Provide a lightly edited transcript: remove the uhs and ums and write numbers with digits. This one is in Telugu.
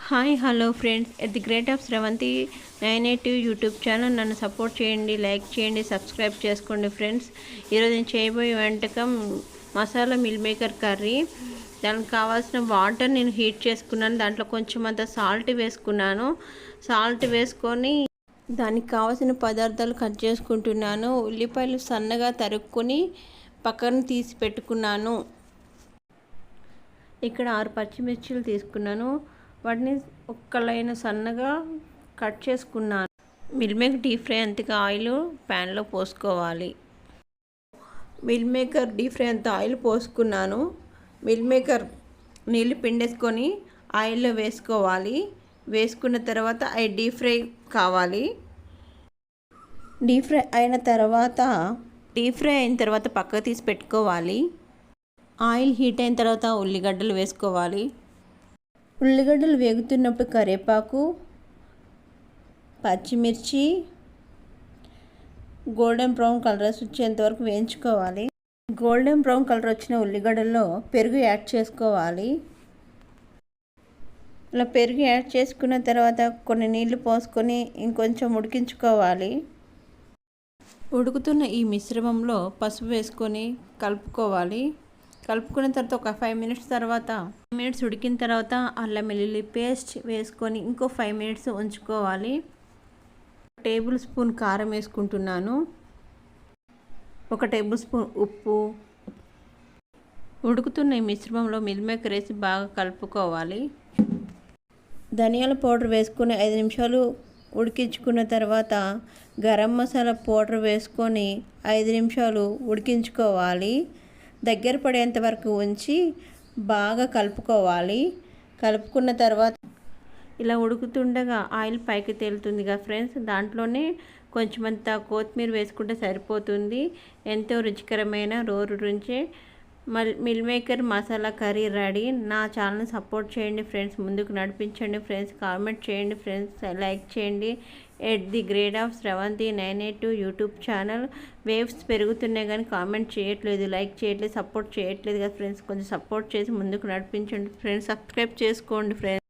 Hi hello friends, at the great of Sravanthi 982 YouTube channel నన్ను సపోర్ట్ చేయండి, లైక్ చేయండి, సబ్స్క్రైబ్ చేసుకోండి ఫ్రెండ్స్. ఈరోజు నేను చేయబోయే వంటకం మసాలా మిల్ మేకర్ కర్రీ. దానికి కావాల్సిన వాటర్ నేను హీట్ చేసుకున్నాను. దాంట్లో కొంచెం అంత సాల్ట్ వేసుకున్నాను. సాల్ట్ వేసుకొని దానికి కావాల్సిన పదార్థాలు కట్ చేసుకుంటున్నాను. ఉల్లిపాయలు సన్నగా తరుక్కొని పక్కన తీసి పెట్టుకున్నాను. ఇక్కడ 6 పచ్చిమిర్చిలు తీసుకున్నాను. వాటిని ఒక్కలైన సన్నగా కట్ చేసుకున్నాను. మిల్ మేకర్ డీప్ ఫ్రై అంతగా ఆయిల్ ప్యాన్లో పోసుకోవాలి. మిల్ మేకర్ డీప్ ఫ్రై అంత ఆయిల్ పోసుకున్నాను. మిల్ మేకర్ నీళ్ళు పిండేసుకొని ఆయిల్లో వేసుకోవాలి. వేసుకున్న తర్వాత అవి డీప్ ఫ్రై కావాలి. డీప్ ఫ్రై అయిన తర్వాత పక్కకు తీసి పెట్టుకోవాలి. ఆయిల్ హీట్ అయిన తర్వాత ఉల్లిగడ్డలు వేసుకోవాలి. ఉల్లిగడ్డలు వేగుతున్నప్పుడు కరివేపాకు, పచ్చిమిర్చి గోల్డెన్ బ్రౌన్ కలర్ వచ్చేంత వరకు వేయించుకోవాలి. గోల్డెన్ బ్రౌన్ కలర్ వచ్చిన ఉల్లిగడ్డల్లో పెరుగు యాడ్ చేసుకోవాలి. ఇలా పెరుగు యాడ్ చేసుకున్న తర్వాత కొన్ని నీళ్లు పోసుకొని ఇంకొంచెం ఉడికించుకోవాలి. ఉడుకుతున్న ఈ మిశ్రమంలో పసుపు వేసుకొని కలుపుకోవాలి. కలుపుకున్న తర్వాత ఒక 5 మినిట్స్ ఉడికిన తర్వాత అల్లం వెల్లుల్లి పేస్ట్ వేసుకొని ఇంకో 5 మినిట్స్ ఉంచుకోవాలి. టేబుల్ స్పూన్ కారం వేసుకుంటున్నాను. 1 టేబుల్ స్పూన్ ఉప్పు. ఉడుకుతున్న ఈ మిశ్రమంలో మిల్ మేకర్ వేసి బాగా కలుపుకోవాలి. ధనియాల పౌడర్ వేసుకొని 5 నిమిషాలు ఉడికించుకున్న తర్వాత గరం మసాలా పౌడర్ వేసుకొని 5 నిమిషాలు ఉడికించుకోవాలి. దగ్గర పడేంత వరకు ఉంచి బాగా కలుపుకోవాలి. కలుపుకున్న తర్వాత ఇలా ఉడుకుతుండగా ఆయిల్ పైకి తేలుతుందిగా ఫ్రెండ్స్, దాంట్లోనే కొంచెమంత కొత్తిమీర వేసుకుంటే సరిపోతుంది. ఎంతో రుచికరమైన రుచి meal maker masala curry ready. నా ఛానల్ని సపోర్ట్ చేయండి ఫ్రెండ్స్, ముందుకు నడిపించండి ఫ్రెండ్స్, కామెంట్ చేయండి ఫ్రెండ్స్, లైక్ చేయండి. At the great of Sravanthi 982 YouTube channel. Waves పెరుగుతున్నాయి కానీ కామెంట్ చేయట్లేదు, లైక్ చేయట్లేదు, సపోర్ట్ చేయట్లేదు కదా ఫ్రెండ్స్. కొంచెం సపోర్ట్ చేసి ముందుకు నడిపించండి ఫ్రెండ్స్. సబ్స్క్రైబ్ చేసుకోండి ఫ్రెండ్స్.